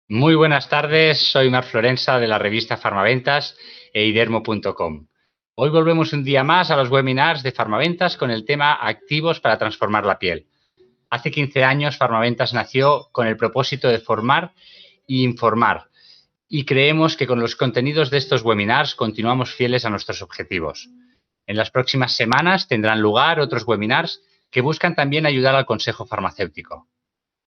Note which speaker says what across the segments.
Speaker 1: Muy buenas tardes, soy Mar Florensa de la revista Farmaventas e idermo.com. Hoy volvemos un día más a los webinars de Farmaventas con el tema Activos para transformar la piel. Hace 15 años Farmaventas nació con el propósito de formar e informar y creemos que con los contenidos de estos webinars continuamos fieles a nuestros objetivos. En las próximas semanas tendrán lugar otros webinars que buscan también ayudar al consejo farmacéutico.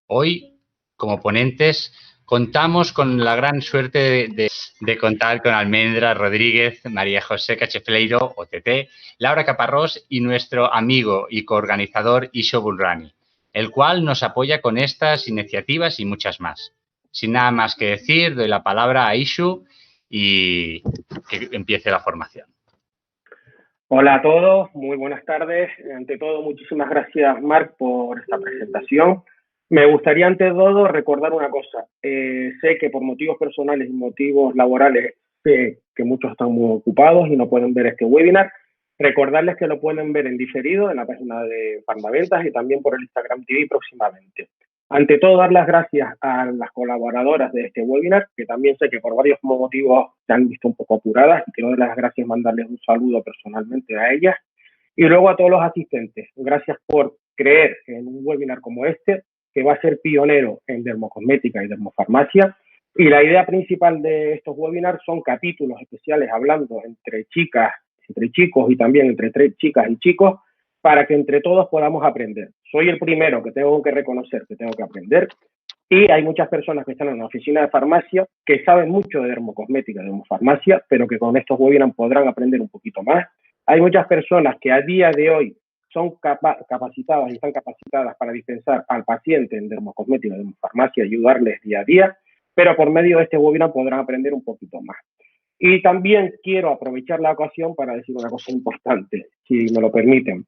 Speaker 1: Hoy, como ponentes, contamos con la gran suerte de contar con Almendra Rodríguez, María José Cachefleiro, OTT, Laura Caparrós y nuestro amigo y coorganizador Isho Bulrani, el cual nos apoya con estas iniciativas y muchas más. Sin nada más que decir, doy la palabra a Ishu y que empiece la formación.
Speaker 2: Hola a todos, muy buenas tardes. Ante todo, muchísimas gracias, Marc, por esta presentación. Me gustaría, ante todo, recordar una cosa. Sé que por motivos personales y motivos laborales, sé que muchos están muy ocupados y no pueden ver este webinar. Recordarles que lo pueden ver en diferido en la página de Farmaventas y también por el Instagram TV próximamente. Ante todo, dar las gracias a las colaboradoras de este webinar, que también sé que por varios motivos se han visto un poco apuradas, y quiero dar las gracias, mandarles un saludo personalmente a ellas. Y luego a todos los asistentes, gracias por creer en un webinar como este, que va a ser pionero en dermocosmética y dermofarmacia. Y la idea principal de estos webinars son capítulos especiales hablando entre chicas, entre chicos y también entre chicas y chicos, para que entre todos podamos aprender. Soy el primero que tengo que reconocer que tengo que aprender, y hay muchas personas que están en la oficina de farmacia que saben mucho de dermocosmética, de dermofarmacia, pero que con estos webinars podrán aprender un poquito más. Hay muchas personas que a día de hoy son capacitadas y están capacitadas para dispensar al paciente en dermocosmética, dermofarmacia, ayudarles día a día, pero por medio de este webinar podrán aprender un poquito más. Y también quiero aprovechar la ocasión para decir una cosa importante, si me lo permiten.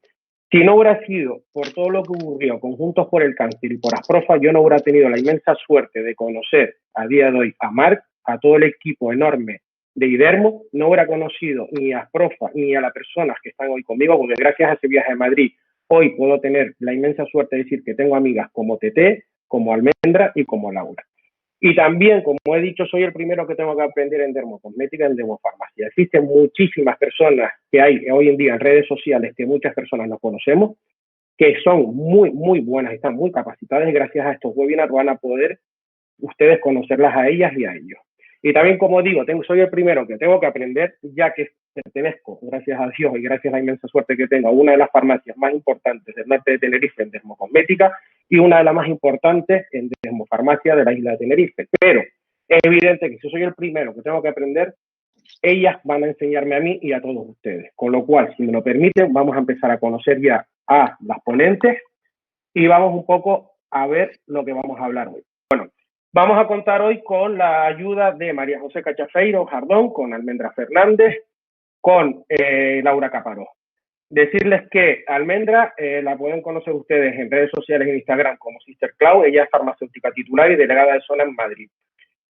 Speaker 2: Si no hubiera sido por todo lo que ocurrió con Juntos por el Cáncer y por Asprofa, yo no hubiera tenido la inmensa suerte de conocer a día de hoy a Marc, a todo el equipo enorme de Idermo, no hubiera conocido ni a Asprofa ni a las personas que están hoy conmigo, porque gracias a ese viaje a Madrid hoy puedo tener la inmensa suerte de decir que tengo amigas como TT, como Almendra y como Laura. Y también, como he dicho, soy el primero que tengo que aprender en dermocosmética, en dermofarmacia. Existen muchísimas personas que hay hoy en día en redes sociales que muchas personas no conocemos, que son muy buenas, están muy capacitadas y gracias a estos webinars van a poder ustedes conocerlas a ellas y a ellos. Y también, como digo, soy el primero que tengo que aprender, ya que pertenezco, gracias a Dios y gracias a la inmensa suerte que tengo, a una de las farmacias más importantes del norte de Tenerife en dermocosmética y una de las más importantes en dermofarmacia de la isla de Tenerife. Pero es evidente que si soy el primero que tengo que aprender, ellas van a enseñarme a mí y a todos ustedes. Con lo cual, si me lo permiten, vamos a empezar a conocer ya a las ponentes y vamos un poco a ver lo que vamos a hablar hoy. Bueno, vamos a contar hoy con la ayuda de María José Cachefleiro Jardón, con Almendra Fernández, con Laura Caparrós. Decirles que Almendra la pueden conocer ustedes en redes sociales, en Instagram como Sister Clau. Ella es farmacéutica titular y delegada de zona en Madrid.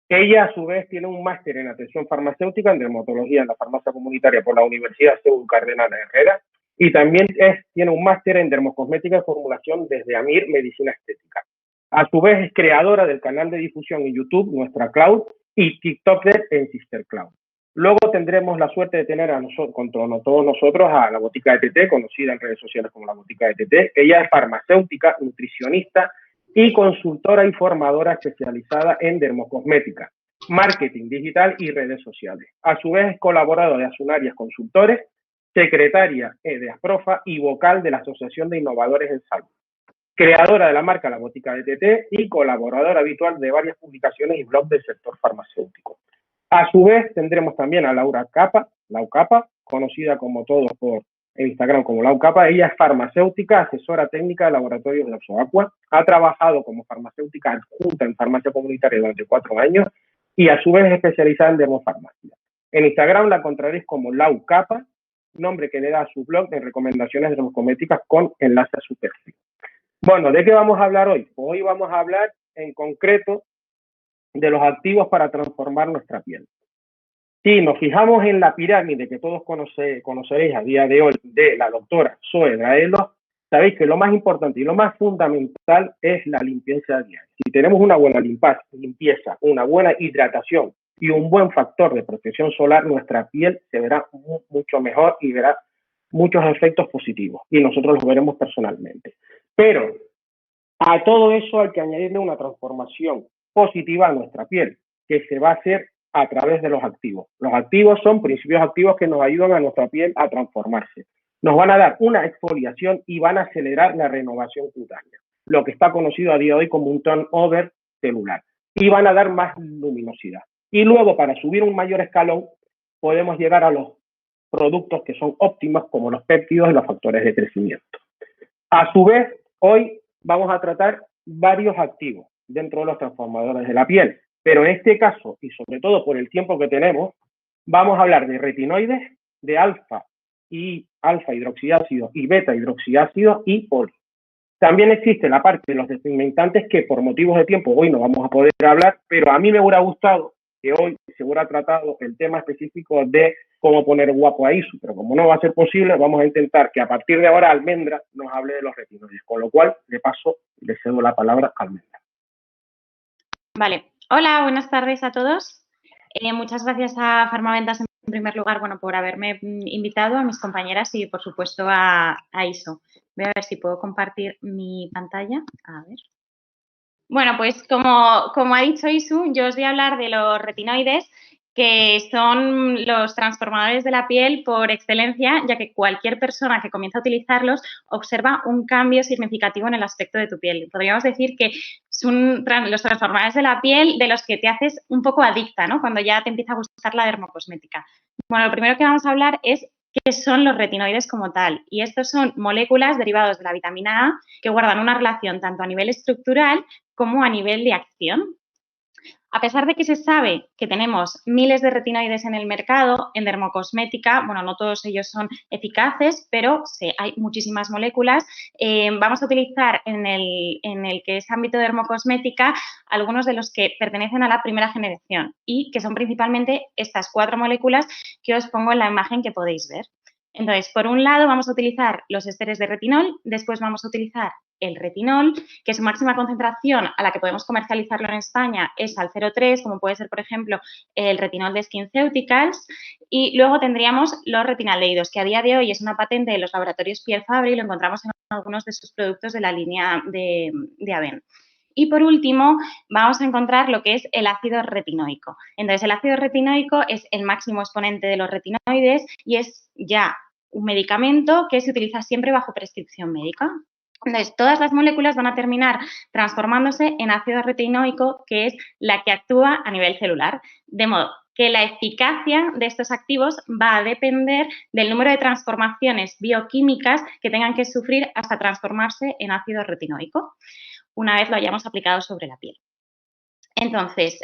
Speaker 2: Ella, a su vez, tiene un máster en atención farmacéutica en dermatología en la farmacia comunitaria por la Universidad CEU Cardenal Herrera y también tiene un máster en dermocosmética y formulación desde AMIR Medicina Estética. A su vez, es creadora del canal de difusión en YouTube, Nuestra Cloud, y TikToker en Sister Cloud. Luego tendremos la suerte de tener a nosotros, con todos nosotros a la Botica de TT, conocida en redes sociales como la Botica de TT. Ella es farmacéutica, nutricionista y consultora y formadora especializada en dermocosmética, marketing digital y redes sociales. A su vez es colaboradora de Asunarias Consultores, secretaria de Asprofa y vocal de la Asociación de Innovadores en Salud. Creadora de la marca La Botica de TT y colaboradora habitual de varias publicaciones y blogs del sector farmacéutico. A su vez tendremos también a Laura Capa, Lau Capa, conocida como todos por Instagram como Lau Capa. Ella es farmacéutica, asesora técnica de laboratorios de Oxoaqua, ha trabajado como farmacéutica adjunta en farmacia comunitaria durante 4 años y a su vez es especializada en dermofarmacia. En Instagram la encontraréis como Lau Capa, nombre que le da a su blog de recomendaciones dermocosméticas con enlace a su perfil. Bueno, ¿de qué vamos a hablar hoy? Hoy vamos a hablar en concreto de los activos para transformar nuestra piel. Si nos fijamos en la pirámide que todos conoceréis a día de hoy de la doctora Zoe Draelo, sabéis que lo más importante y lo más fundamental es la limpieza diaria. Si tenemos una buena limpieza, una buena hidratación y un buen factor de protección solar, nuestra piel se verá mucho mejor y verá muchos efectos positivos, y nosotros los veremos personalmente. Pero a todo eso hay que añadirle una transformación positiva a nuestra piel, que se va a hacer a través de los activos. Los activos son principios activos que nos ayudan a nuestra piel a transformarse. Nos van a dar una exfoliación y van a acelerar la renovación cutánea, lo que está conocido a día de hoy como un turnover celular, y van a dar más luminosidad. Y luego, para subir un mayor escalón, podemos llegar a los productos que son óptimos, como los péptidos y los factores de crecimiento. A su vez, hoy vamos a tratar varios activos dentro de los transformadores de la piel, pero en este caso, y sobre todo por el tiempo que tenemos, vamos a hablar de retinoides, de alfa hidroxiácido y beta hidroxiácido y poli. También existe la parte de los despigmentantes, que por motivos de tiempo hoy no vamos a poder hablar, pero a mí me hubiera gustado que hoy se hubiera tratado el tema específico de cómo poner guapo a Isu, pero como no va a ser posible, vamos a intentar que a partir de ahora Almendra nos hable de los retinoides, con lo cual le cedo la palabra a Almendra.
Speaker 3: Vale. Hola, buenas tardes a todos. Muchas gracias a Farmaventas en primer lugar, bueno, por haberme invitado, a mis compañeras y, por supuesto, a ISO. Voy a ver si puedo compartir mi pantalla. A ver. Bueno, pues como ha dicho Isu, yo os voy a hablar de los retinoides, que son los transformadores de la piel por excelencia, ya que cualquier persona que comienza a utilizarlos observa un cambio significativo en el aspecto de tu piel. Podríamos decir que son los transformadores de la piel de los que te haces un poco adicta, ¿no? Cuando ya te empieza a gustar la dermocosmética. Bueno, lo primero que vamos a hablar es qué son los retinoides como tal. Y estos son moléculas derivadas de la vitamina A que guardan una relación tanto a nivel estructural como a nivel de acción. A pesar de que se sabe que tenemos miles de retinoides en el mercado, en dermocosmética, bueno, no todos ellos son eficaces, pero hay muchísimas moléculas. Vamos a utilizar en el que es ámbito de dermocosmética algunos de los que pertenecen a la primera generación y que son principalmente estas 4 moléculas que os pongo en la imagen que podéis ver. Entonces, por un lado vamos a utilizar los ésteres de retinol, después vamos a utilizar el retinol, que su máxima concentración a la que podemos comercializarlo en España es al 0,3, como puede ser, por ejemplo, el retinol de SkinCeuticals, y luego tendríamos los retinaldehídos, que a día de hoy es una patente de los laboratorios Pierre Fabre y lo encontramos en algunos de sus productos de la línea de Aven. Y, por último, vamos a encontrar lo que es el ácido retinoico. Entonces, el ácido retinoico es el máximo exponente de los retinoides y es ya un medicamento que se utiliza siempre bajo prescripción médica. Entonces, todas las moléculas van a terminar transformándose en ácido retinoico, que es la que actúa a nivel celular. De modo que la eficacia de estos activos va a depender del número de transformaciones bioquímicas que tengan que sufrir hasta transformarse en ácido retinoico, una vez lo hayamos aplicado sobre la piel. Entonces,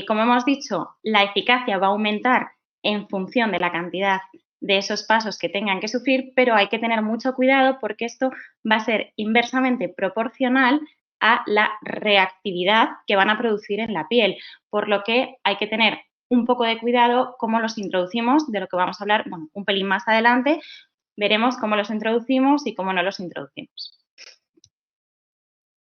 Speaker 3: como hemos dicho, la eficacia va a aumentar en función de la cantidad de esos pasos que tengan que sufrir, pero hay que tener mucho cuidado porque esto va a ser inversamente proporcional a la reactividad que van a producir en la piel, por lo que hay que tener un poco de cuidado cómo los introducimos, de lo que vamos a hablar, bueno, un pelín más adelante, veremos cómo los introducimos y cómo no los introducimos.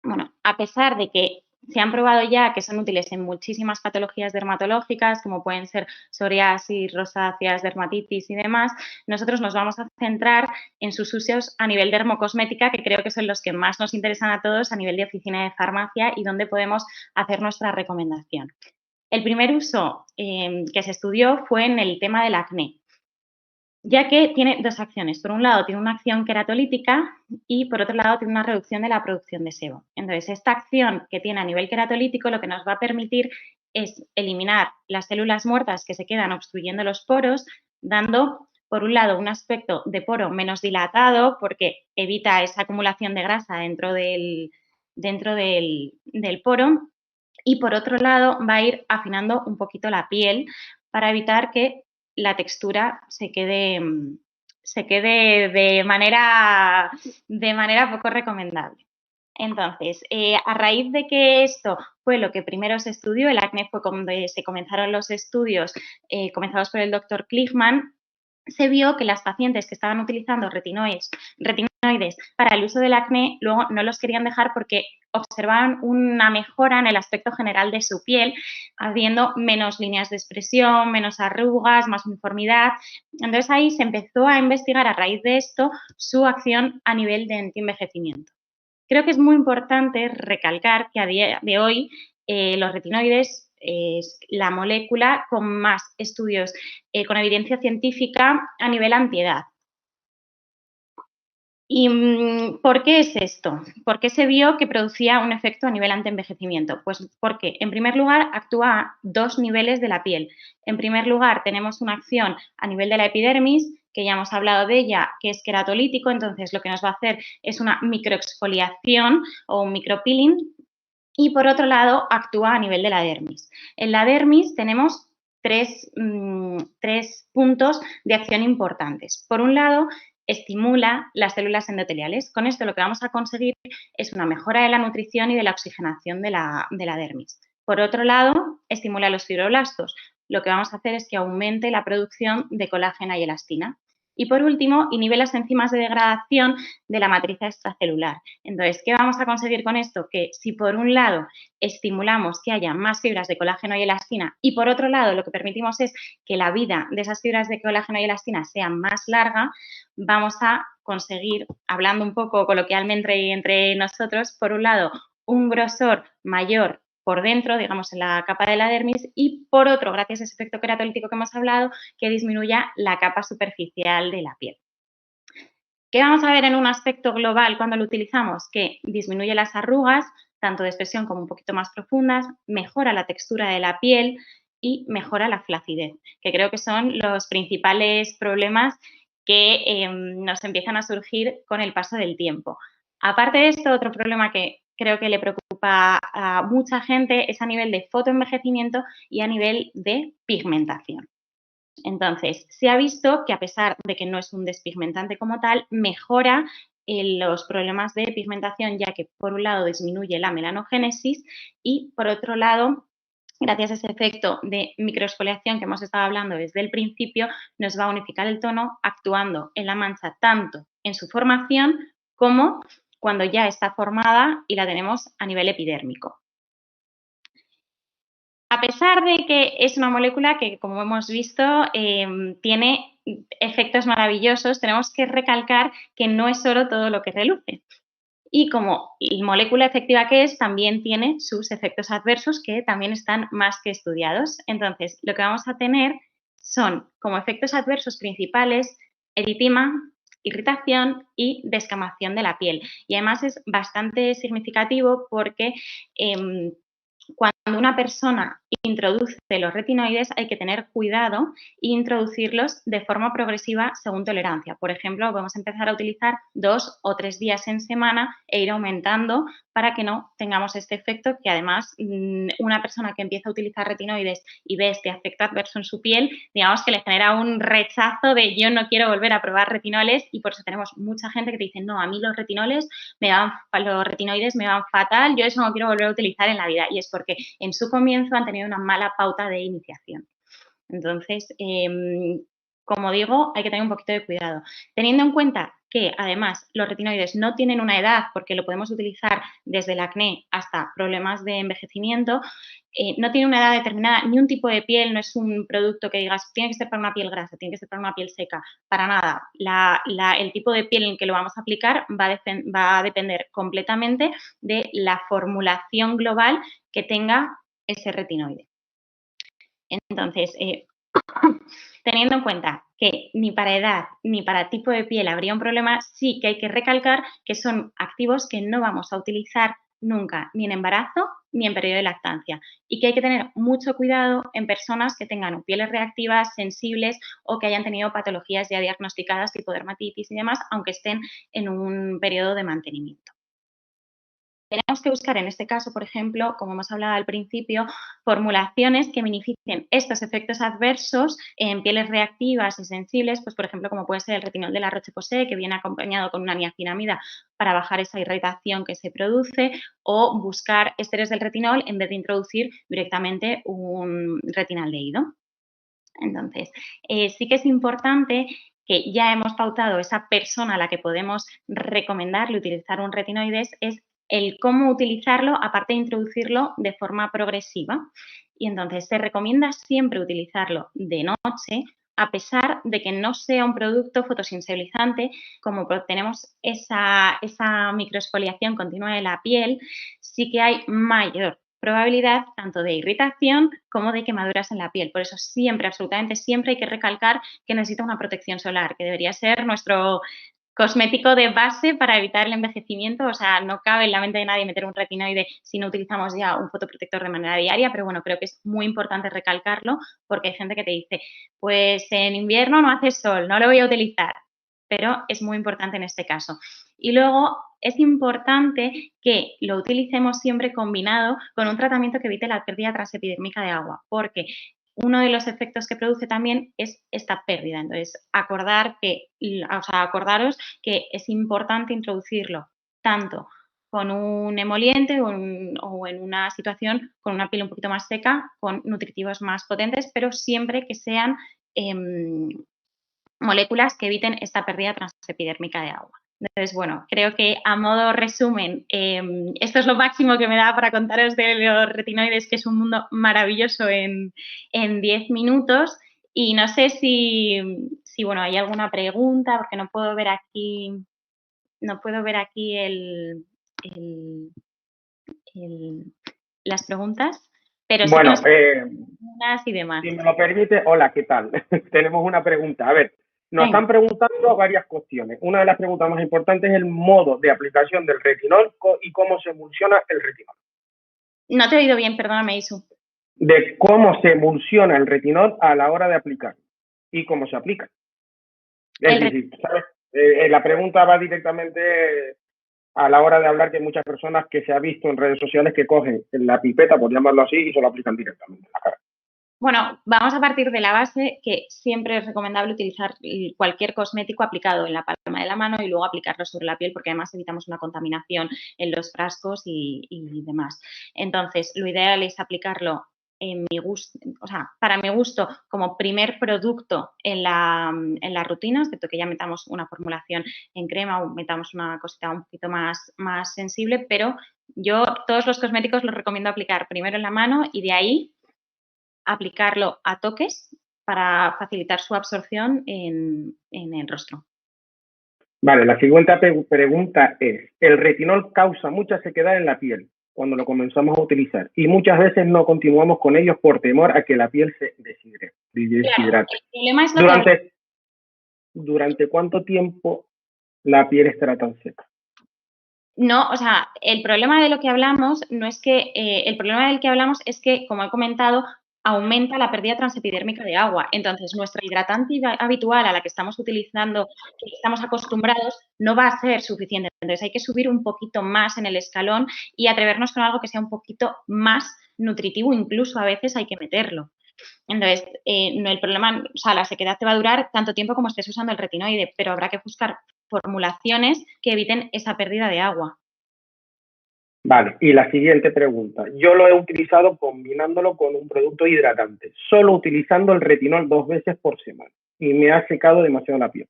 Speaker 3: Bueno, a pesar de que se han probado ya que son útiles en muchísimas patologías dermatológicas, como pueden ser psoriasis, rosáceas, dermatitis y demás, nosotros nos vamos a centrar en sus usos a nivel dermocosmética, que creo que son los que más nos interesan a todos a nivel de oficina de farmacia y donde podemos hacer nuestra recomendación. El primer uso que se estudió fue en el tema del acné, ya que tiene 2 acciones. Por un lado, tiene una acción queratolítica y, por otro lado, tiene una reducción de la producción de sebo. Entonces, esta acción que tiene a nivel queratolítico lo que nos va a permitir es eliminar las células muertas que se quedan obstruyendo los poros, dando, por un lado, un aspecto de poro menos dilatado porque evita esa acumulación de grasa dentro del poro y, por otro lado, va a ir afinando un poquito la piel para evitar que la textura se quede de manera poco recomendable. Entonces, a raíz de que esto fue lo que primero se estudió, el acné fue cuando se comenzaron los estudios comenzados por el doctor Klichmann, se vio que las pacientes que estaban utilizando retinoides para el uso del acné luego no los querían dejar porque observaban una mejora en el aspecto general de su piel, habiendo menos líneas de expresión, menos arrugas, más uniformidad. Entonces ahí se empezó a investigar a raíz de esto su acción a nivel de antienvejecimiento. Creo que es muy importante recalcar que a día de hoy los retinoides es la molécula con más estudios con evidencia científica a nivel antiedad. ¿Y por qué es esto? ¿Por qué se vio que producía un efecto a nivel antienvejecimiento? Pues porque, en primer lugar, actúa a dos niveles de la piel. En primer lugar, tenemos una acción a nivel de la epidermis, que ya hemos hablado de ella, que es queratolítico, entonces lo que nos va a hacer es una microexfoliación o un micropeeling. Y por otro lado, actúa a nivel de la dermis. En la dermis tenemos tres puntos de acción importantes. Por un lado, estimula las células endoteliales. Con esto lo que vamos a conseguir es una mejora de la nutrición y de la oxigenación de la dermis. Por otro lado, estimula los fibroblastos. Lo que vamos a hacer es que aumente la producción de colágeno y elastina. Y por último, inhibe las enzimas de degradación de la matriz extracelular. Entonces, ¿qué vamos a conseguir con esto? Que si por un lado estimulamos que haya más fibras de colágeno y elastina y por otro lado lo que permitimos es que la vida de esas fibras de colágeno y elastina sea más larga, vamos a conseguir, hablando un poco coloquialmente entre nosotros, por un lado, un grosor mayor por dentro, digamos, en la capa de la dermis, y por otro, gracias a ese efecto queratolítico que hemos hablado, que disminuya la capa superficial de la piel. ¿Qué vamos a ver en un aspecto global cuando lo utilizamos? Que disminuye las arrugas, tanto de expresión como un poquito más profundas, mejora la textura de la piel y mejora la flacidez, que creo que son los principales problemas que nos empiezan a surgir con el paso del tiempo. Aparte de esto, otro problema que creo que le preocupa a mucha gente es a nivel de fotoenvejecimiento y a nivel de pigmentación. Entonces, se ha visto que a pesar de que no es un despigmentante como tal, mejora los problemas de pigmentación, ya que por un lado disminuye la melanogénesis y por otro lado, gracias a ese efecto de microexfoliación que hemos estado hablando desde el principio, nos va a unificar el tono actuando en la mancha tanto en su formación como cuando ya está formada y la tenemos a nivel epidérmico. A pesar de que es una molécula que, como hemos visto, tiene efectos maravillosos, tenemos que recalcar que no es oro todo lo que reluce. Y como molécula efectiva que es, también tiene sus efectos adversos que también están más que estudiados. Entonces, lo que vamos a tener son como efectos adversos principales eritema, irritación y descamación de la piel. Y además es bastante significativo porque cuando una persona introduce los retinoides hay que tener cuidado e introducirlos de forma progresiva según tolerancia. Por ejemplo, vamos a empezar a utilizar 2 o 3 días en semana e ir aumentando para que no tengamos este efecto que además una persona que empieza a utilizar retinoides y ve este efecto adverso en su piel, digamos que le genera un rechazo de yo no quiero volver a probar retinoles y por eso tenemos mucha gente que te dice no, a mí los retinoides me van fatal, yo eso no quiero volver a utilizar en la vida y es porque en su comienzo han tenido una mala pauta de iniciación. Entonces, como digo, hay que tener un poquito de cuidado. Teniendo en cuenta que, además, los retinoides no tienen una edad porque lo podemos utilizar desde el acné hasta problemas de envejecimiento, no tiene una edad determinada, ni un tipo de piel, no es un producto que digas, tiene que ser para una piel grasa, tiene que ser para una piel seca, para nada. El tipo de piel en que lo vamos a aplicar va a depender completamente de la formulación global que tenga ese retinoide. Entonces, teniendo en cuenta que ni para edad ni para tipo de piel habría un problema, sí que hay que recalcar que son activos que no vamos a utilizar nunca, ni en embarazo ni en periodo de lactancia. Y que hay que tener mucho cuidado en personas que tengan pieles reactivas, sensibles o que hayan tenido patologías ya diagnosticadas tipo dermatitis y demás, aunque estén en un periodo de mantenimiento. Tenemos que buscar en este caso, por ejemplo, como hemos hablado al principio, formulaciones que minimicen estos efectos adversos en pieles reactivas y sensibles, pues por ejemplo, como puede ser el retinol de la Roche-Posay, que viene acompañado con una niacinamida para bajar esa irritación que se produce, o buscar ésteres del retinol en vez de introducir directamente un retinaldehído. Entonces, sí que es importante que ya hemos pautado esa persona a la que podemos recomendarle utilizar un retinoides, es el cómo utilizarlo, aparte de introducirlo de forma progresiva. Y entonces se recomienda siempre utilizarlo de noche, a pesar de que no sea un producto fotosensibilizante, como tenemos esa microexfoliación continua de la piel, sí que hay mayor probabilidad tanto de irritación como de quemaduras en la piel. Por eso siempre, absolutamente siempre hay que recalcar que necesita una protección solar, que debería ser nuestro cosmético de base para evitar el envejecimiento. O sea, no cabe en la mente de nadie meter un retinoide si no utilizamos ya un fotoprotector de manera diaria, pero bueno, creo que es muy importante recalcarlo porque hay gente que te dice, pues en invierno no hace sol, no lo voy a utilizar, pero es muy importante en este caso. Y luego es importante que lo utilicemos siempre combinado con un tratamiento que evite la pérdida transepidérmica de agua, porque uno de los efectos que produce también es esta pérdida. Entonces, acordaros que es importante introducirlo tanto con un emoliente o en una situación con una piel un poquito más seca, con nutritivos más potentes, pero siempre que sean moléculas que eviten esta pérdida transepidérmica de agua. Entonces, bueno, creo que a modo resumen, esto es lo máximo que me da para contaros de los retinoides, que es un mundo maravilloso en 10 minutos. Y no sé si bueno, hay alguna pregunta, porque no puedo ver aquí las preguntas, pero sí que
Speaker 2: Bueno,
Speaker 3: nos preguntas y demás.
Speaker 2: si me lo permite, hola, ¿qué tal? Tenemos una pregunta. A ver, nos
Speaker 3: Venga.
Speaker 2: están preguntando varias cuestiones. Una de las preguntas más importantes es el modo de aplicación del retinol y cómo se emulsiona el retinol.
Speaker 3: No te he oído bien, perdóname, Isu.
Speaker 2: De cómo se emulsiona el retinol a la hora de aplicar y cómo se aplica. Es decir, ¿sabes? La pregunta va directamente a la hora de hablar, que hay muchas personas que se ha visto en redes sociales que cogen la pipeta, por llamarlo así, y se lo aplican directamente en la cara.
Speaker 3: Bueno, vamos a partir de la base que siempre es recomendable utilizar cualquier cosmético aplicado en la palma de la mano y luego aplicarlo sobre la piel, porque además evitamos una contaminación en los frascos y demás. Entonces, lo ideal es aplicarlo para mi gusto, como primer producto en la rutina, excepto que ya metamos una formulación en crema o metamos una cosita un poquito más sensible, pero yo todos los cosméticos los recomiendo aplicar primero en la mano y de ahí aplicarlo a toques para facilitar su absorción en el rostro.
Speaker 2: Vale, la siguiente pregunta es, el retinol causa mucha sequedad en la piel cuando lo comenzamos a utilizar y muchas veces no continuamos con ellos por temor a que la piel se deshidrate.
Speaker 3: Claro, el problema es
Speaker 2: ¿Durante cuánto tiempo la piel estará tan seca?
Speaker 3: No, o sea, el problema de lo que hablamos no es que, el problema del que hablamos es que, como he comentado, aumenta la pérdida transepidérmica de agua. Entonces, nuestra hidratante habitual a la que estamos utilizando, que estamos acostumbrados, no va a ser suficiente. Entonces, hay que subir un poquito más en el escalón y atrevernos con algo que sea un poquito más nutritivo, incluso a veces hay que meterlo. Entonces, no, el problema, o sea, la sequedad te va a durar tanto tiempo como estés usando el retinoide, pero habrá que buscar formulaciones que eviten esa pérdida de agua.
Speaker 2: Vale, y la siguiente pregunta. Yo lo he utilizado combinándolo con un producto hidratante, solo utilizando el retinol 2 veces por semana y me ha secado demasiado la piel.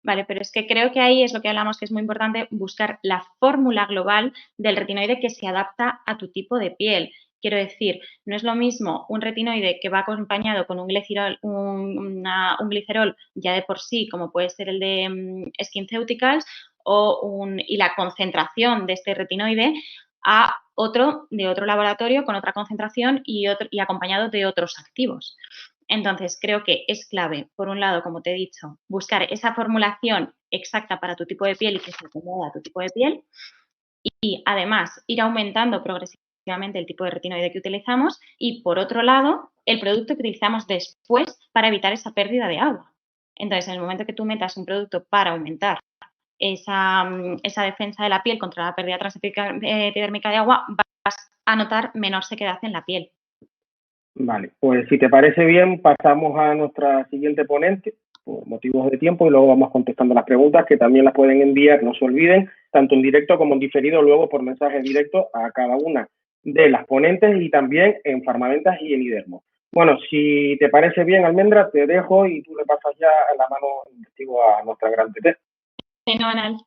Speaker 3: Vale, pero es que creo que ahí es lo que hablamos, que es muy importante buscar la fórmula global del retinoide que se adapta a tu tipo de piel. Quiero decir, no es lo mismo un retinoide que va acompañado con un glicerol, un glicerol ya de por sí, como puede ser el de SkinCeuticals, y la concentración de este retinoide a otro de otro laboratorio con otra concentración y acompañado de otros activos. Entonces, creo que es clave, por un lado, como te he dicho, buscar esa formulación exacta para tu tipo de piel y que se acomoda a tu tipo de piel. Y además, ir aumentando progresivamente el tipo de retinoide que utilizamos. Y por otro lado, el producto que utilizamos después para evitar esa pérdida de agua. Entonces, en el momento que tú metas un producto para aumentar esa defensa de la piel contra la pérdida transepidérmica de agua, vas a notar menor sequedad en la piel.
Speaker 2: Vale, pues si te parece bien, pasamos a nuestra siguiente ponente por motivos de tiempo y luego vamos contestando las preguntas, que también las pueden enviar, no se olviden, tanto en directo como en diferido, luego por mensaje directo a cada una de las ponentes y también en Farmaventas y en Idermo. Bueno, si te parece bien, Almendra, te dejo y tú le pasas ya la mano investigo a nuestra gran TT.
Speaker 3: Fenomenal.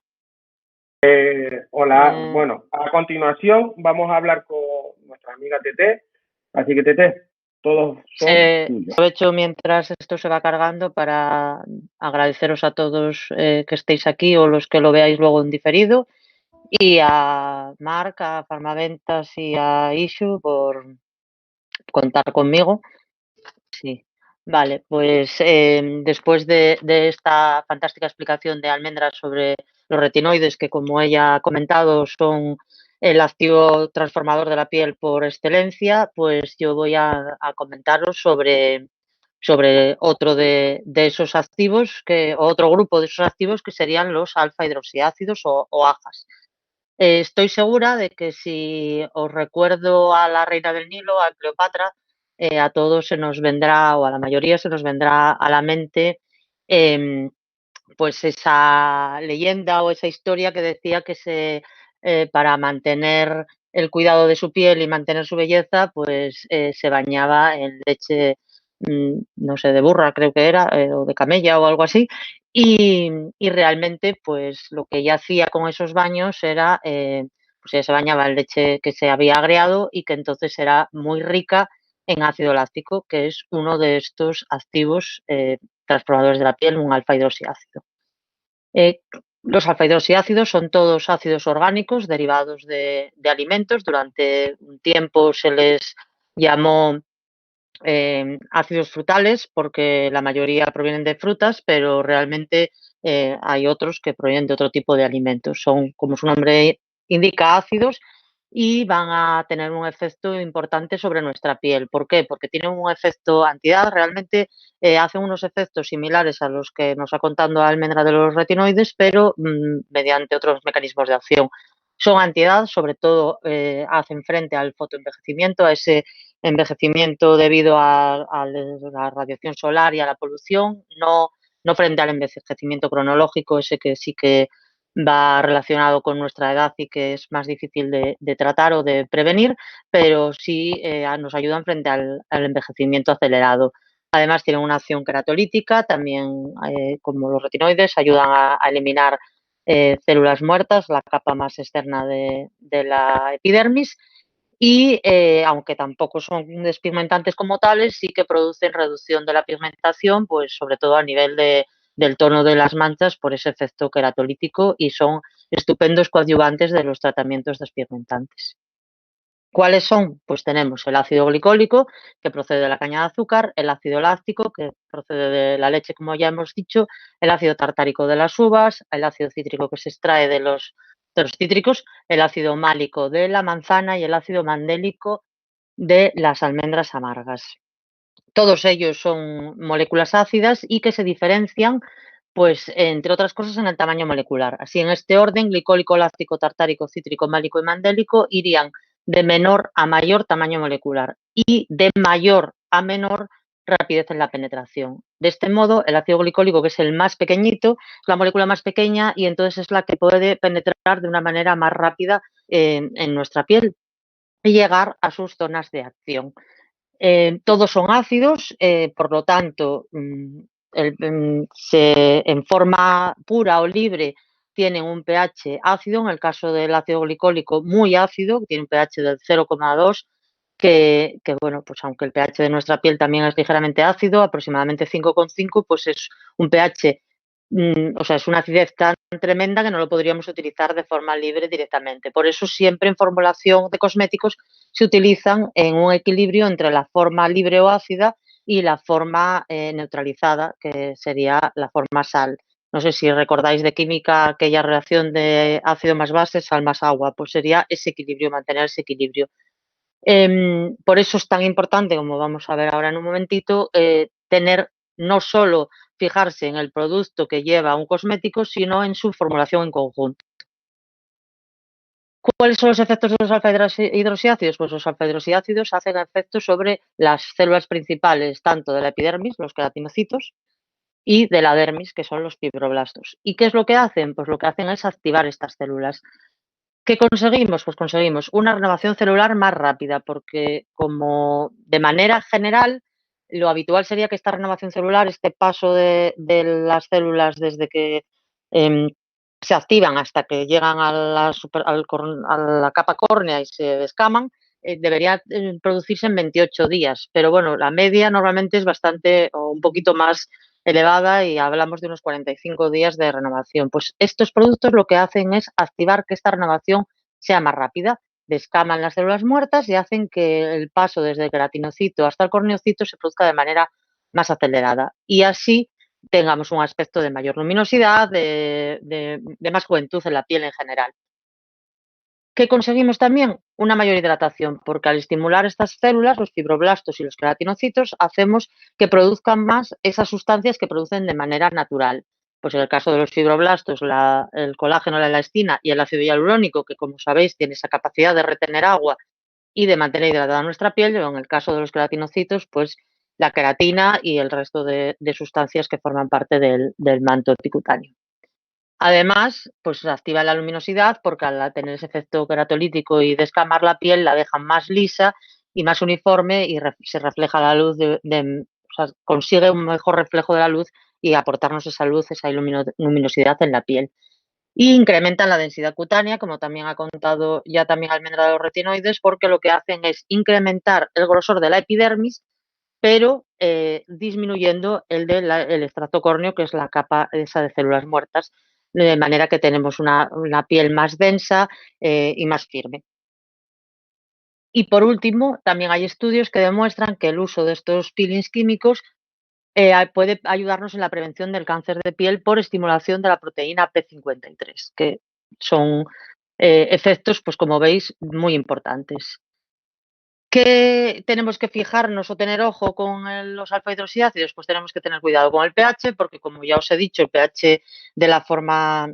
Speaker 2: Hola, bueno, a continuación vamos a hablar con nuestra amiga TT, así que TT, todos son tuyos.
Speaker 4: Aprovecho mientras esto se va cargando para agradeceros a todos que estéis aquí o los que lo veáis luego en diferido, y a Marc, a Farmaventas y a Ishu por contar conmigo. Sí. Vale, pues después de esta fantástica explicación de Almendra sobre los retinoides, que como ella ha comentado son el activo transformador de la piel por excelencia, pues yo voy a comentaros sobre otro de esos activos, otro grupo de esos activos que serían los alfa hidroxiácidos o AHAs. Estoy segura de que si os recuerdo a la Reina del Nilo, a Cleopatra, a todos se nos vendrá, o a la mayoría se nos vendrá a la mente, pues esa leyenda o esa historia que decía que para mantener el cuidado de su piel y mantener su belleza, pues se bañaba en leche, no sé, de burra creo que era, o de camella o algo así, y realmente pues lo que ella hacía con esos baños era, pues ella se bañaba en leche que se había agriado y que entonces era muy rica en ácido láctico, que es uno de estos activos transformadores de la piel, un alfa hidroxiácido. Los alfa hidroxiácidos son todos ácidos orgánicos derivados de alimentos. Durante un tiempo se les llamó ácidos frutales porque la mayoría provienen de frutas, pero realmente hay otros que provienen de otro tipo de alimentos. Son, como su nombre indica, ácidos y van a tener un efecto importante sobre nuestra piel. ¿Por qué? Porque tienen un efecto antiedad. Realmente hacen unos efectos similares a los que nos ha contado Almendra de los retinoides, pero mediante otros mecanismos de acción. Son antiedad, sobre todo hacen frente al fotoenvejecimiento, a ese envejecimiento debido a la radiación solar y a la polución, no frente al envejecimiento cronológico, ese que sí que va relacionado con nuestra edad y que es más difícil de tratar o de prevenir, pero sí nos ayudan frente al envejecimiento acelerado. Además, tienen una acción queratolítica, también como los retinoides, ayudan a eliminar células muertas, la capa más externa de la epidermis, y aunque tampoco son despigmentantes como tales, sí que producen reducción de la pigmentación, pues sobre todo a nivel del tono de las manchas por ese efecto queratolítico, y son estupendos coadyuvantes de los tratamientos despigmentantes. ¿Cuáles son? Pues tenemos el ácido glicólico, que procede de la caña de azúcar, el ácido láctico, que procede de la leche, como ya hemos dicho, el ácido tartárico de las uvas, el ácido cítrico que se extrae de los cítricos, el ácido málico de la manzana y el ácido mandélico de las almendras amargas. Todos ellos son moléculas ácidas y que se diferencian, pues, entre otras cosas, en el tamaño molecular. Así, en este orden, glicólico, láctico, tartárico, cítrico, málico y mandélico irían de menor a mayor tamaño molecular y de mayor a menor rapidez en la penetración. De este modo, el ácido glicólico, que es el más pequeñito, es la molécula más pequeña y entonces es la que puede penetrar de una manera más rápida en nuestra piel y llegar a sus zonas de acción. Todos son ácidos, por lo tanto, en forma pura o libre tienen un pH ácido, en el caso del ácido glicólico muy ácido, tiene un pH del 0,2, que bueno, pues aunque el pH de nuestra piel también es ligeramente ácido, aproximadamente 5,5, pues es un pH, o sea, es una acidez tan tremenda que no lo podríamos utilizar de forma libre directamente. Por eso siempre en formulación de cosméticos se utilizan en un equilibrio entre la forma libre o ácida y la forma neutralizada, que sería la forma sal. No sé si recordáis de química aquella reacción de ácido más base, sal más agua, pues sería ese equilibrio, mantener ese equilibrio. Por eso es tan importante, como vamos a ver ahora en un momentito, tener no solo fijarse en el producto que lleva un cosmético, sino en su formulación en conjunto. ¿Cuáles son los efectos de los alfa hidroxiácidos? Pues los alfa hidroxiácidos hacen efectos sobre las células principales, tanto de la epidermis, los queratinocitos, y de la dermis, que son los fibroblastos. ¿Y qué es lo que hacen? Pues lo que hacen es activar estas células. ¿Qué conseguimos? Pues conseguimos una renovación celular más rápida, porque como de manera general lo habitual sería que esta renovación celular, este paso de las células desde que se activan hasta que llegan a la capa córnea y se descaman, debería producirse en 28 días. Pero bueno, la media normalmente es bastante o un poquito más elevada y hablamos de unos 45 días de renovación. Pues estos productos lo que hacen es activar que esta renovación sea más rápida. Descaman las células muertas y hacen que el paso desde el queratinocito hasta el corneocito se produzca de manera más acelerada. Y así tengamos un aspecto de mayor luminosidad, de más juventud en la piel en general. ¿Qué conseguimos también? Una mayor hidratación, porque al estimular estas células, los fibroblastos y los queratinocitos, hacemos que produzcan más esas sustancias que producen de manera natural. Pues en el caso de los fibroblastos, el colágeno, la elastina y el ácido hialurónico, que como sabéis tiene esa capacidad de retener agua y de mantener hidratada nuestra piel, o en el caso de los queratinocitos, pues la queratina y el resto de sustancias que forman parte del manto epicutáneo. Además, pues activa la luminosidad porque al tener ese efecto queratolítico y descamar la piel la deja más lisa y más uniforme y se refleja la luz, o sea, consigue un mejor reflejo de la luz y aportarnos esa luz, esa luminosidad en la piel. Y incrementan la densidad cutánea, como también ha contado ya también Almendra de los retinoides, porque lo que hacen es incrementar el grosor de la epidermis, pero disminuyendo el estrato córneo, que es la capa esa de células muertas, de manera que tenemos una piel más densa y más firme. Y por último, también hay estudios que demuestran que el uso de estos peelings químicos puede ayudarnos en la prevención del cáncer de piel por estimulación de la proteína P53, que son efectos, pues como veis, muy importantes. ¿Qué tenemos que fijarnos o tener ojo con los alfa-hidroxiácidos? Pues tenemos que tener cuidado con el pH, porque como ya os he dicho, el pH de la forma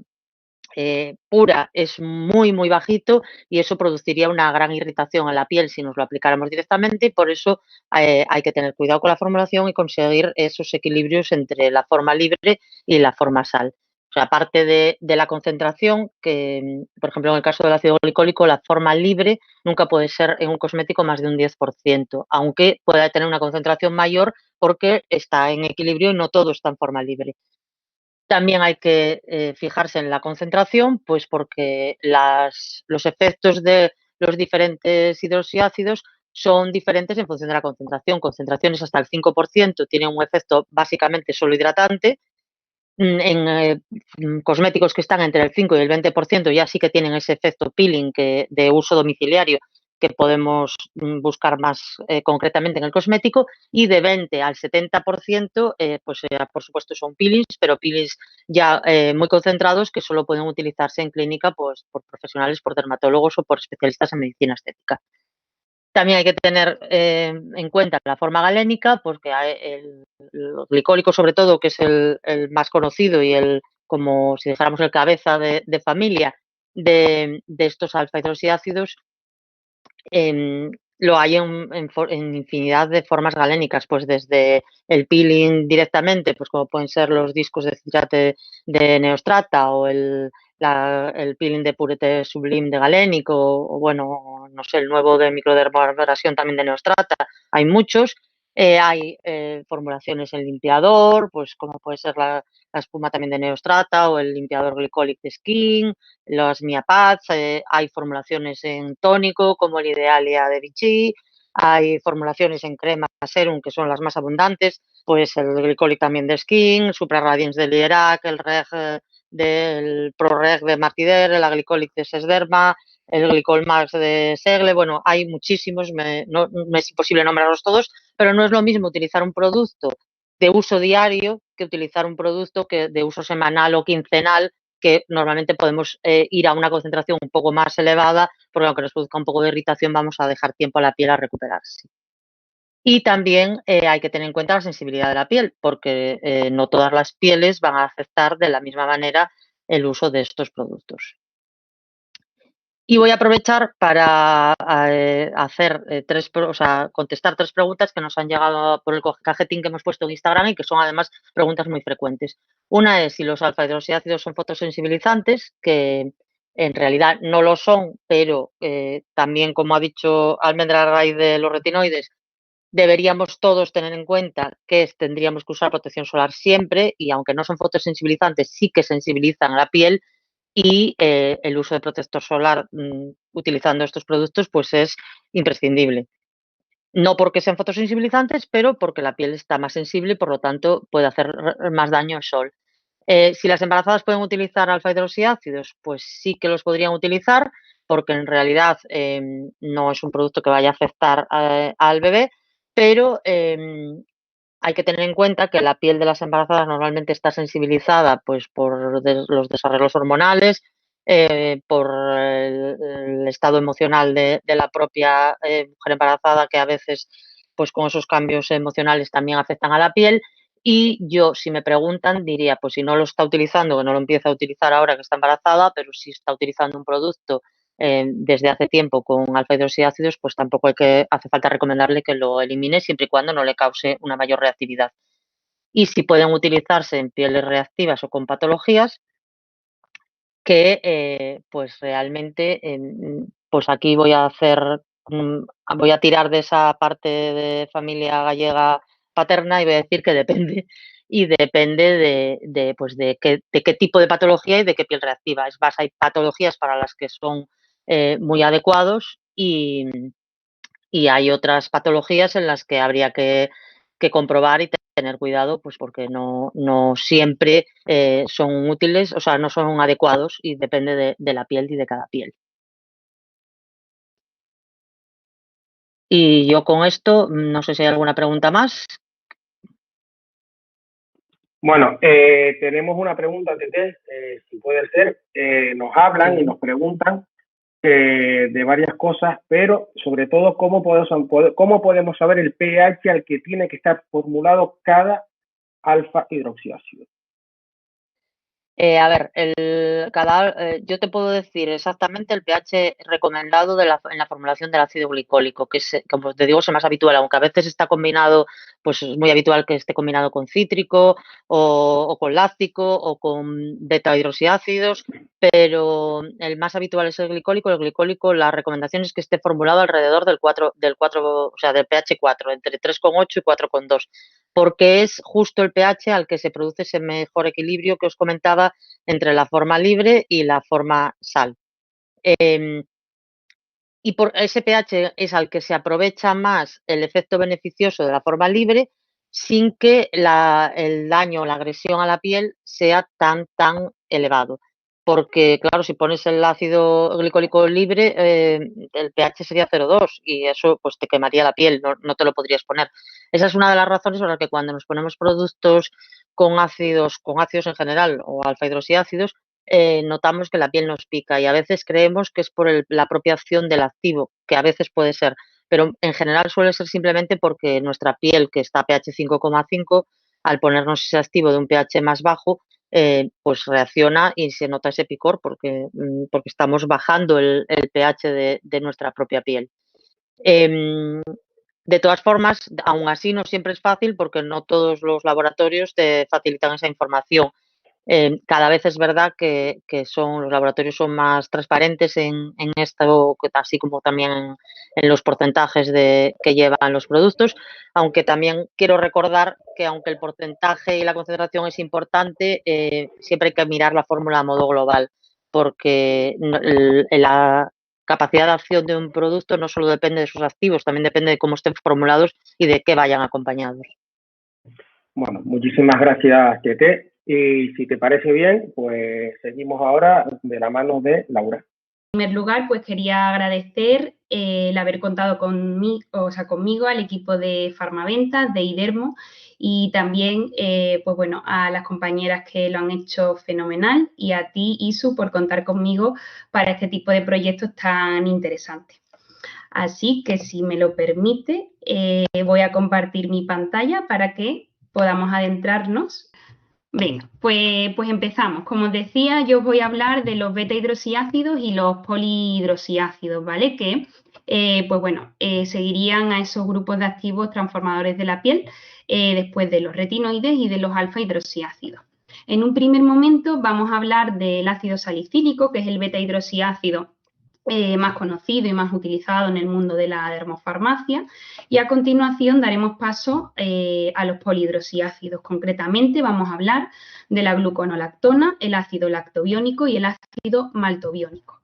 Speaker 4: pura es muy, muy bajito y eso produciría una gran irritación en la piel si nos lo aplicáramos directamente y por eso hay que tener cuidado con la formulación y conseguir esos equilibrios entre la forma libre y la forma sal. O sea, aparte de la concentración, que por ejemplo en el caso del ácido glicólico, la forma libre nunca puede ser en un cosmético más de un 10%, aunque pueda tener una concentración mayor porque está en equilibrio y no todo está en forma libre. También hay que fijarse en la concentración, pues porque los efectos de los diferentes hidroxiácidos son diferentes en función de la concentración. Concentraciones hasta el 5% tienen un efecto básicamente solo hidratante. En cosméticos que están entre el 5 y el 20% ya sí que tienen ese efecto peeling de uso domiciliario que podemos buscar más concretamente en el cosmético, y de 20 al 70% pues por supuesto son peelings, pero peelings ya muy concentrados que solo pueden utilizarse en clínica pues, por profesionales, por dermatólogos o por especialistas en medicina estética. También hay que tener en cuenta la forma galénica, porque el glicólico, sobre todo, que es el más conocido y como si dijéramos el cabeza de familia de estos alfa-hidroxiácidos, lo hay en infinidad de formas galénicas, pues desde el peeling directamente, pues como pueden ser los discos de citrate de Neostrata o el peeling de Purete Sublime de Galénico, o bueno, no sé, el nuevo de microdermabrasión también de Neostrata. Hay muchos. Hay formulaciones en limpiador, pues como puede ser la espuma también de Neostrata o el limpiador glicolic de Skin, los Miapads, hay formulaciones en tónico como el Idealia de Vichy, hay formulaciones en crema serum que son las más abundantes, pues el glicolic también de Skin, Supra Radiance de Lierac, el Reg del ProReg de Martider, el Glicolic de Sesderma, el Glicol Max de Segle. Bueno, hay muchísimos, no es imposible nombrarlos todos, pero no es lo mismo utilizar un producto de uso diario que utilizar un producto de uso semanal o quincenal, que normalmente podemos ir a una concentración un poco más elevada, porque aunque nos produzca un poco de irritación, vamos a dejar tiempo a la piel a recuperarse. Y también hay que tener en cuenta la sensibilidad de la piel, porque no todas las pieles van a aceptar de la misma manera el uso de estos productos. Y voy a aprovechar para hacer contestar 3 preguntas que nos han llegado por el cajetín que hemos puesto en Instagram y que son además preguntas muy frecuentes. Una es si los alfa-hidroxiácidos son fotosensibilizantes, que en realidad no lo son, pero también, como ha dicho Almendra a raíz de los retinoides, deberíamos todos tener en cuenta que tendríamos que usar protección solar siempre y aunque no son fotosensibilizantes, sí que sensibilizan a la piel y el uso de protector solar utilizando estos productos pues es imprescindible. No porque sean fotosensibilizantes, pero porque la piel está más sensible y por lo tanto puede hacer más daño el sol. Si las embarazadas pueden utilizar alfa-hidroxiácidos, pues sí que los podrían utilizar porque en realidad no es un producto que vaya a afectar al bebé, pero hay que tener en cuenta que la piel de las embarazadas normalmente está sensibilizada pues, por los desarrollos hormonales, por el estado emocional de la propia mujer embarazada, que a veces pues, con esos cambios emocionales también afectan a la piel. Y yo, si me preguntan, diría, pues si no lo está utilizando, que no lo empieza a utilizar ahora que está embarazada, pero si está utilizando un producto desde hace tiempo con alfa-hidroxiácidos, pues tampoco hace falta recomendarle que lo elimine siempre y cuando no le cause una mayor reactividad. Y si pueden utilizarse en pieles reactivas o con patologías, que pues realmente pues aquí voy a voy a tirar de esa parte de familia gallega paterna y voy a decir que depende y depende pues de qué tipo de patología y de qué piel reactiva. Es más, hay patologías para las que son muy adecuados y hay otras patologías en las que habría que comprobar y tener cuidado, pues porque no siempre son útiles, o sea, no son adecuados y depende de la piel y de cada piel. Y yo con esto, no sé si hay alguna pregunta más.
Speaker 2: Bueno, tenemos una pregunta, Tete, si puede ser. Nos hablan y nos preguntan de varias cosas, pero sobre todo cómo podemos saber el pH al que tiene que estar formulado cada alfa-hidroxiácido.
Speaker 4: A ver, yo te puedo decir exactamente el pH recomendado en la formulación del ácido glicólico, que es, como te digo, es el más habitual, aunque a veces está combinado, pues es muy habitual que esté combinado con cítrico o con láctico o con beta-hidroxiácidos, pero el más habitual es el glicólico. El glicólico, la recomendación es que esté formulado alrededor del 4, o sea, del pH 4, entre 3,8 y 4,2. Porque es justo el pH al que se produce ese mejor equilibrio que os comentaba entre la forma libre y la forma sal. Y por ese pH es al que se aprovecha más el efecto beneficioso de la forma libre sin que el daño o la agresión a la piel sea tan elevado. Porque, claro, si pones el ácido glicólico libre, el pH sería 0,2 y eso pues te quemaría la piel, no te lo podrías poner. Esa es una de las razones por las que cuando nos ponemos productos con ácidos en general o alfa-hidroxiácidos, notamos que la piel nos pica y a veces creemos que es por la propia acción del activo, que a veces puede ser, pero en general suele ser simplemente porque nuestra piel, que está a pH 5,5, al ponernos ese activo de un pH más bajo, pues reacciona y se nota ese picor porque estamos bajando el pH de nuestra propia piel. De todas formas, aún así no siempre es fácil porque no todos los laboratorios te facilitan esa información. Cada vez es verdad que los laboratorios son más transparentes en esto, así como también en los porcentajes que llevan los productos, aunque también quiero recordar que aunque el porcentaje y la concentración es importante, siempre hay que mirar la fórmula a modo global, porque la capacidad de acción de un producto no solo depende de sus activos, también depende de cómo estén formulados y de qué vayan acompañados.
Speaker 2: Bueno, muchísimas gracias, Tete. Y si te parece bien, pues seguimos ahora de la mano de Laura.
Speaker 5: En primer lugar, pues quería agradecer el haber contado conmigo, al equipo de Farmaventas, de Idermo, y también, pues bueno, a las compañeras que lo han hecho fenomenal y a ti, Isu, por contar conmigo para este tipo de proyectos tan interesantes. Así que, si me lo permite, voy a compartir mi pantalla para que podamos adentrarnos. Venga, pues empezamos. Como os decía, yo os voy a hablar de los beta-hidroxiácidos y los polihidroxiácidos, ¿vale? Que, pues bueno, seguirían a esos grupos de activos transformadores de la piel después de los retinoides y de los alfa-hidroxiácidos. En un primer momento vamos a hablar del ácido salicílico, que es el beta-hidroxiácido más conocido y más utilizado en el mundo de la dermofarmacia. Y a continuación daremos paso a los polihidroxiácidos. Concretamente vamos a hablar de la gluconolactona, el ácido lactobiónico y el ácido maltobiónico.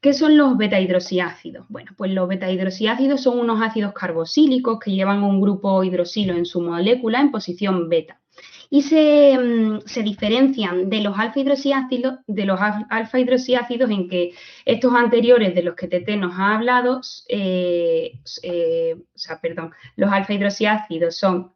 Speaker 5: ¿Qué son los beta-hidroxiácidos? Bueno, pues los beta-hidroxiácidos son unos ácidos carboxílicos que llevan un grupo hidroxilo en su molécula en posición beta. Y se diferencian de los alfa-hidroxiácidos en que estos anteriores de los que Tete nos ha hablado, los alfa-hidroxiácidos son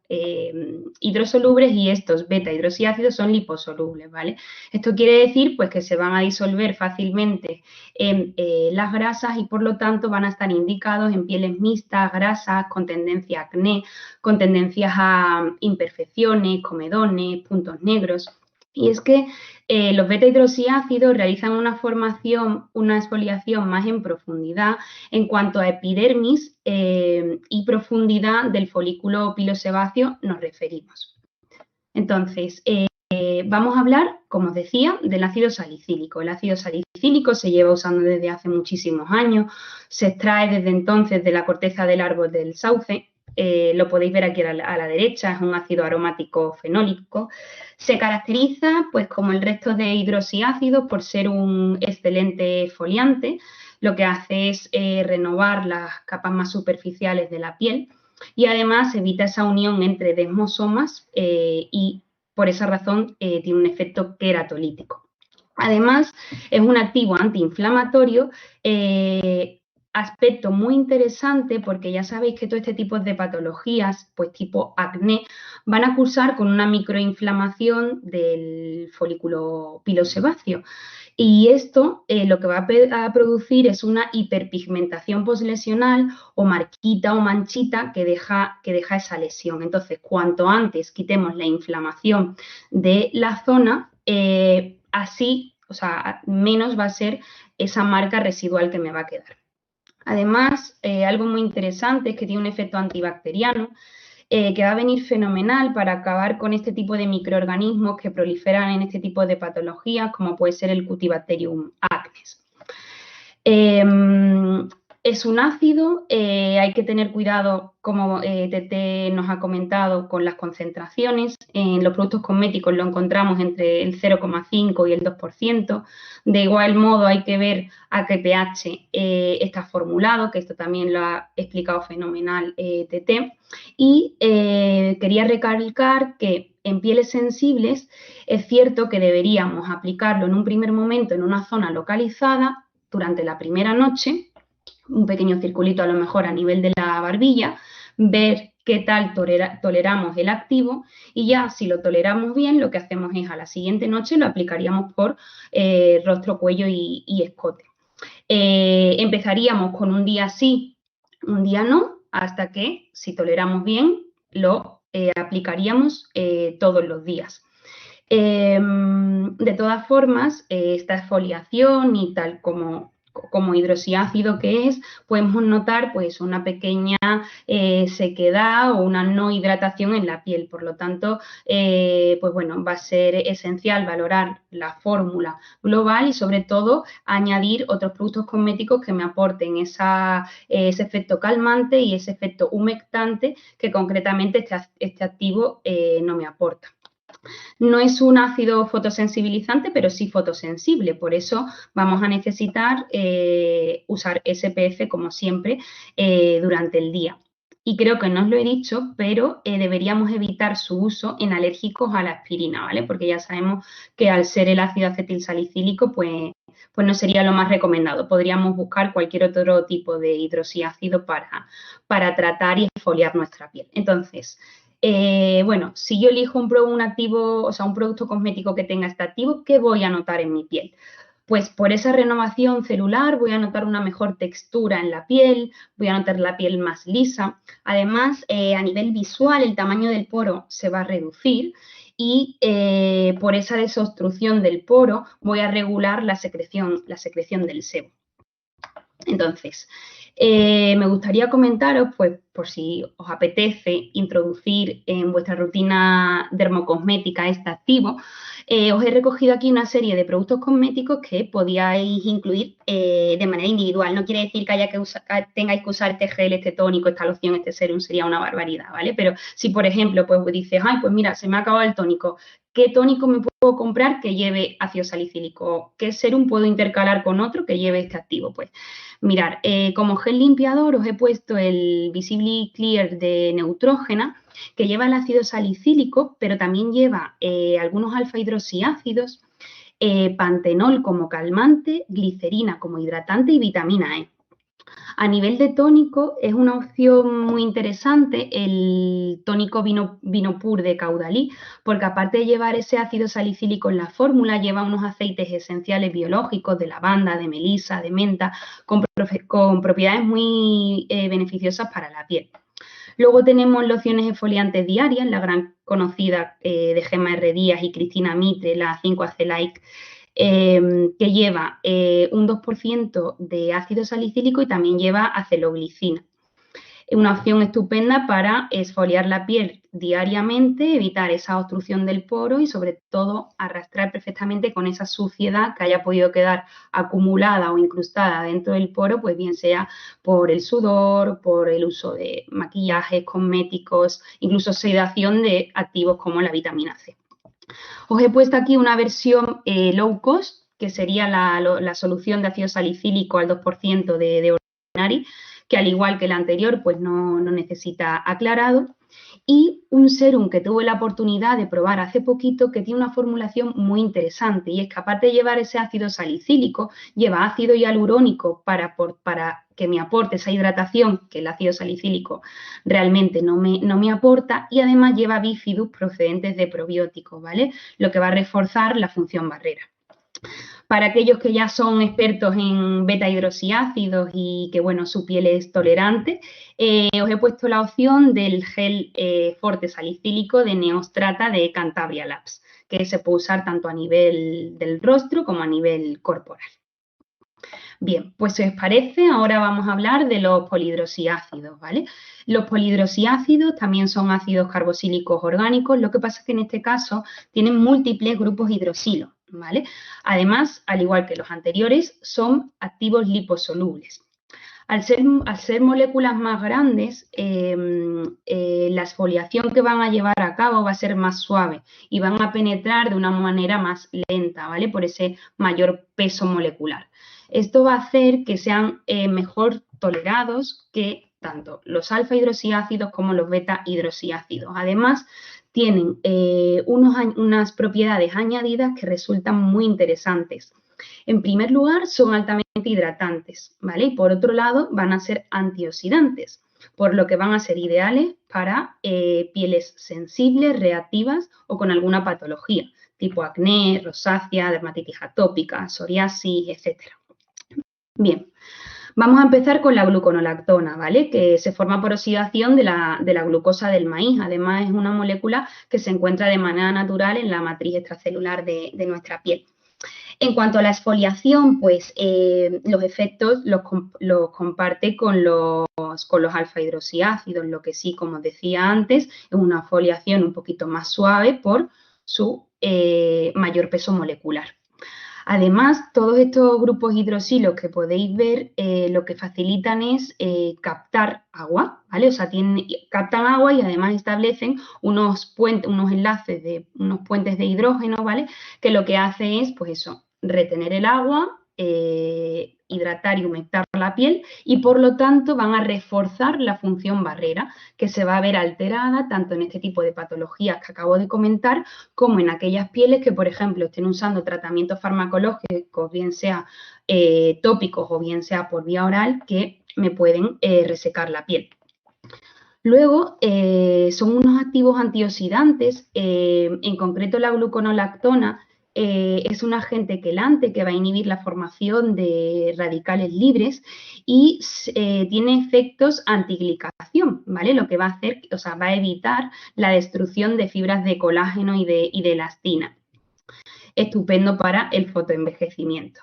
Speaker 5: hidrosolubles y estos beta-hidroxiácidos son liposolubles, ¿vale? Esto quiere decir pues que se van a disolver fácilmente en las grasas y por lo tanto van a estar indicados en pieles mixtas, grasas, con tendencia a acné, con tendencias a imperfecciones, comedones, puntos negros. Y es que los beta-hidroxiácidos realizan una exfoliación más en profundidad en cuanto a epidermis y profundidad del folículo pilosebáceo nos referimos. Entonces, vamos a hablar, como os decía, del ácido salicílico. El ácido salicílico se lleva usando desde hace muchísimos años, se extrae desde entonces de la corteza del árbol del sauce. Lo podéis ver aquí a la derecha, es un ácido aromático fenólico. Se caracteriza, pues como el resto de hidroxiácidos, por ser un excelente exfoliante. Lo que hace es renovar las capas más superficiales de la piel y además evita esa unión entre desmosomas y por esa razón tiene un efecto queratolítico. Además, es un activo antiinflamatorio, aspecto muy interesante porque ya sabéis que todo este tipo de patologías, pues tipo acné, van a cursar con una microinflamación del folículo pilosebáceo. Y esto lo que va a producir es una hiperpigmentación postlesional o marquita o manchita que deja esa lesión. Entonces, cuanto antes quitemos la inflamación de la zona, así, o sea, menos va a ser esa marca residual que me va a quedar. Además, algo muy interesante es que tiene un efecto antibacteriano que va a venir fenomenal para acabar con este tipo de microorganismos que proliferan en este tipo de patologías, como puede ser el Cutibacterium acnes. Es un ácido, hay que tener cuidado, como Tete nos ha comentado, con las concentraciones. En los productos cosméticos lo encontramos entre el 0,5 y el 2%. De igual modo hay que ver a qué pH está formulado, que esto también lo ha explicado fenomenal Tete. Y quería recalcar que en pieles sensibles es cierto que deberíamos aplicarlo en un primer momento en una zona localizada durante la primera noche, un pequeño circulito a lo mejor a nivel de la barbilla, ver qué tal toleramos el activo y ya si lo toleramos bien, lo que hacemos es a la siguiente noche lo aplicaríamos por rostro, cuello y escote. Empezaríamos con un día sí, un día no, hasta que si toleramos bien lo aplicaríamos todos los días. De todas formas, esta exfoliación y tal como hidroxiácido que es, podemos notar pues una pequeña sequedad o una no hidratación en la piel. Por lo tanto, pues bueno, va a ser esencial valorar la fórmula global y sobre todo añadir otros productos cosméticos que me aporten ese efecto calmante y ese efecto humectante que concretamente este activo no me aporta. No es un ácido fotosensibilizante, pero sí fotosensible. Por eso vamos a necesitar usar SPF, como siempre, durante el día. Y creo que no os lo he dicho, pero deberíamos evitar su uso en alérgicos a la aspirina, ¿vale? Porque ya sabemos que al ser el ácido acetilsalicílico, pues no sería lo más recomendado. Podríamos buscar cualquier otro tipo de hidroxiácido para tratar y exfoliar nuestra piel. Entonces, bueno, si yo elijo un activo, o sea, un producto cosmético que tenga este activo, ¿qué voy a notar en mi piel? Pues por esa renovación celular voy a notar una mejor textura en la piel, voy a notar la piel más lisa. Además, a nivel visual, el tamaño del poro se va a reducir y por esa desobstrucción del poro voy a regular la secreción del sebo. Entonces, Entonces, me gustaría comentaros, pues, por si os apetece introducir en vuestra rutina dermocosmética este activo, os he recogido aquí una serie de productos cosméticos que podíais incluir de manera individual. No quiere decir que tengáis que usar este gel, este tónico, esta loción, este serum, sería una barbaridad, ¿vale? Pero si, por ejemplo, pues dices, ay, pues mira, se me ha acabado el tónico, ¿qué tónico me puedo comprar que lleve ácido salicílico? ¿Qué serum puedo intercalar con otro que lleve este activo? Pues mirad, como gel limpiador os he puesto el Visibly Clear de Neutrogena, que lleva el ácido salicílico, pero también lleva algunos alfa-hidroxiácidos, pantenol como calmante, glicerina como hidratante y vitamina E. A nivel de tónico, es una opción muy interesante el tónico Vinopur de Caudalí, porque aparte de llevar ese ácido salicílico en la fórmula, lleva unos aceites esenciales biológicos de lavanda, de melisa, de menta, con propiedades muy beneficiosas para la piel. Luego tenemos lociones exfoliantes diarias, la gran conocida de Gemma R. Díaz y Cristina Mitre, la 5-Acelaic, que lleva un 2% de ácido salicílico y también lleva aceloglicina. Es una opción estupenda para exfoliar la piel diariamente, evitar esa obstrucción del poro y sobre todo arrastrar perfectamente con esa suciedad que haya podido quedar acumulada o incrustada dentro del poro, pues bien sea por el sudor, por el uso de maquillajes, cosméticos, incluso sedación de activos como la vitamina C. Os he puesto aquí una versión low cost, que sería la solución de ácido salicílico al 2% de Ordinary, que al igual que el anterior, pues no necesita aclarado. Y un serum que tuve la oportunidad de probar hace poquito, que tiene una formulación muy interesante, y es que aparte de llevar ese ácido salicílico, lleva ácido hialurónico para que me aporte esa hidratación que el ácido salicílico realmente no me aporta, y además lleva bifidus procedentes de probióticos, ¿vale? Lo que va a reforzar la función barrera. Para aquellos que ya son expertos en beta-hidroxiácidos y que, bueno, su piel es tolerante, os he puesto la opción del gel forte salicílico de Neostrata de Cantabria Labs, que se puede usar tanto a nivel del rostro como a nivel corporal. Bien, pues si os parece, ahora vamos a hablar de los polihidroxiácidos, ¿vale? Los polihidroxiácidos también son ácidos carboxílicos orgánicos, lo que pasa es que en este caso tienen múltiples grupos hidroxilo, ¿vale? Además, al igual que los anteriores, son activos liposolubles. Al ser moléculas más grandes, la exfoliación que van a llevar a cabo va a ser más suave y van a penetrar de una manera más lenta, ¿vale? Por ese mayor peso molecular. Esto va a hacer que sean mejor tolerados que tanto los alfa-hidroxiácidos como los beta-hidroxiácidos. Además, tienen unas propiedades añadidas que resultan muy interesantes. En primer lugar, son altamente hidratantes, ¿vale? Y por otro lado, van a ser antioxidantes, por lo que van a ser ideales para pieles sensibles, reactivas o con alguna patología, tipo acné, rosácea, dermatitis atópica, psoriasis, etc. Bien, vamos a empezar con la gluconolactona, ¿vale? Que se forma por oxidación de la glucosa del maíz. Además, es una molécula que se encuentra de manera natural en la matriz extracelular de nuestra piel. En cuanto a la exfoliación, pues los efectos los comparte con los alfa-hidroxiácidos, lo que sí, como decía antes, es una exfoliación un poquito más suave por su mayor peso molecular. Además, todos estos grupos hidroxilos que podéis ver, lo que facilitan es captar agua, ¿vale? O sea, captan agua y además establecen unos enlaces unos puentes de hidrógeno, ¿vale? Que lo que hace es, pues eso, retener el agua, hidratar y humectar la piel y por lo tanto van a reforzar la función barrera que se va a ver alterada tanto en este tipo de patologías que acabo de comentar como en aquellas pieles que, por ejemplo, estén usando tratamientos farmacológicos, bien sea tópicos o bien sea por vía oral, que me pueden resecar la piel. Luego, son unos activos antioxidantes, en concreto la gluconolactona, es un agente quelante que va a inhibir la formación de radicales libres y tiene efectos antiglicación, ¿vale? Lo que va a hacer, o sea, va a evitar la destrucción de fibras de colágeno y de elastina. Estupendo para el fotoenvejecimiento.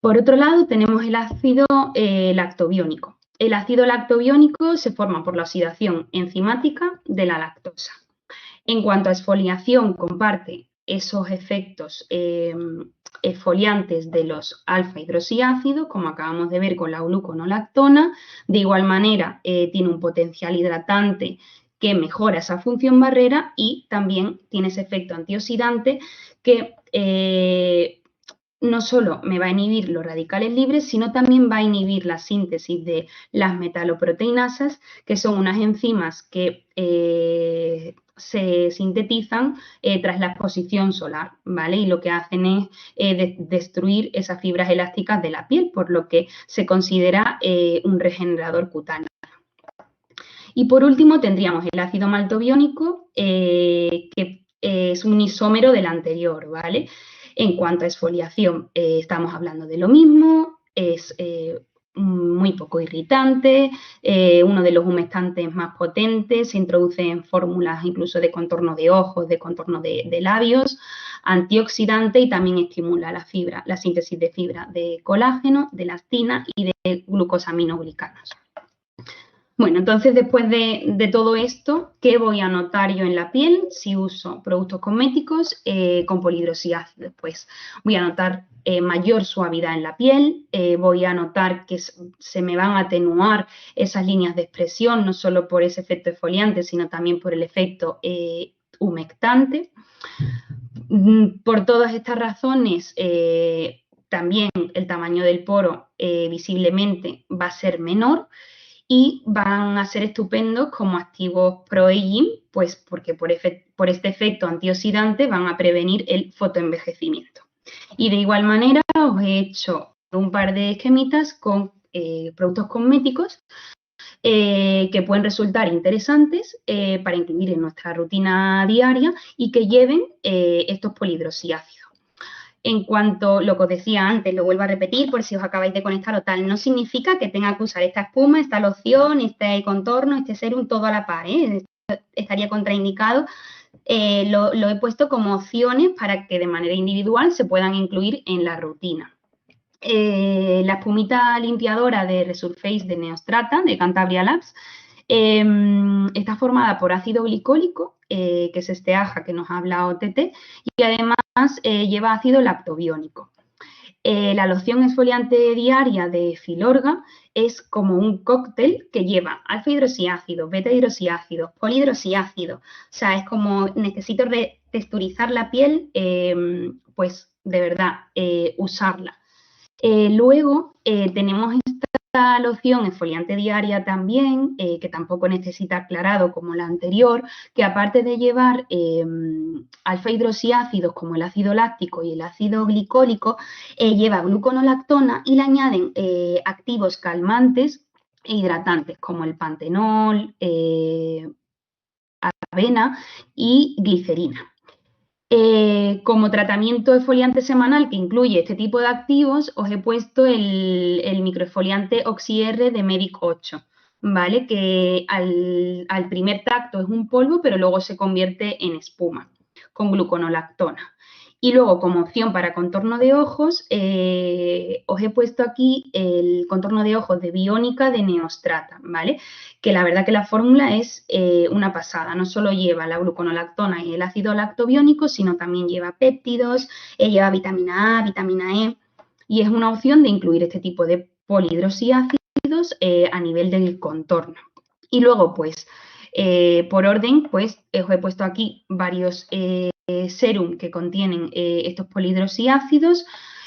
Speaker 5: Por otro lado, tenemos el ácido lactobiónico. El ácido lactobiónico se forma por la oxidación enzimática de la lactosa. En cuanto a exfoliación, comparte esos efectos exfoliantes de los alfa-hidroxiácidos, como acabamos de ver con la gluconolactona. De igual manera, tiene un potencial hidratante que mejora esa función barrera y también tiene ese efecto antioxidante que no solo me va a inhibir los radicales libres, sino también va a inhibir la síntesis de las metaloproteinasas, que son unas enzimas que se sintetizan tras la exposición solar, ¿vale? Y lo que hacen es destruir esas fibras elásticas de la piel, por lo que se considera un regenerador cutáneo. Y por último tendríamos el ácido maltobiónico, que es un isómero del anterior, ¿vale? En cuanto a exfoliación, estamos hablando de lo mismo, es muy poco irritante, uno de los humectantes más potentes, se introduce en fórmulas incluso de contorno de ojos, de contorno de labios, antioxidante y también estimula la síntesis de fibra de colágeno, de elastina y de glucosaminoglicanos. Bueno, entonces después de todo esto, ¿qué voy a notar yo en la piel si uso productos cosméticos con polihidroxiácidos? Pues voy a notar mayor suavidad en la piel, voy a notar que se me van a atenuar esas líneas de expresión, no solo por ese efecto exfoliante, sino también por el efecto humectante. Por todas estas razones, también el tamaño del poro visiblemente va a ser menor, y van a ser estupendos como activos pro-aging, pues porque por este efecto antioxidante van a prevenir el fotoenvejecimiento. Y de igual manera os he hecho un par de esquemitas con productos cosméticos que pueden resultar interesantes para incluir en nuestra rutina diaria y que lleven estos polihidroxiácidos. En cuanto a lo que os decía antes, lo vuelvo a repetir por si os acabáis de conectar o tal, no significa que tenga que usar esta espuma, esta loción, este contorno, este serum todo a la par, ¿eh? Estaría contraindicado. Lo he puesto como opciones para que de manera individual se puedan incluir en la rutina. La espumita limpiadora de Resurface de Neostrata, de Cantabria Labs, está formada por ácido glicólico, que es este AHA que nos ha hablado Tete, y además lleva ácido lactobiónico. La loción exfoliante diaria de Filorga es como un cóctel que lleva alfa-hidroxiácidos, beta-hidroxiácidos, polihidroxiácidos. O sea, es como necesito retexturizar la piel, pues de verdad, usarla. Luego tenemos esta loción exfoliante diaria también, que tampoco necesita aclarado como la anterior, que aparte de llevar alfa-hidroxiácidos como el ácido láctico y el ácido glicólico, lleva gluconolactona y le añaden activos calmantes e hidratantes como el pantenol, avena y glicerina. Como tratamiento exfoliante semanal que incluye este tipo de activos, os he puesto el microexfoliante OxyR de Medic 8, ¿vale? Que al primer tacto es un polvo, pero luego se convierte en espuma con gluconolactona. Y luego, como opción para contorno de ojos, os he puesto aquí el contorno de ojos de Biónica de Neostrata, ¿vale? Que la verdad que la fórmula es una pasada. No solo lleva la gluconolactona y el ácido lactobiónico, sino también lleva péptidos, lleva vitamina A, vitamina E, y es una opción de incluir este tipo de polihidroxiácidos a nivel del contorno. Y luego, pues, por orden, pues, os he puesto aquí varios serum que contienen estos polihidroxiácidos.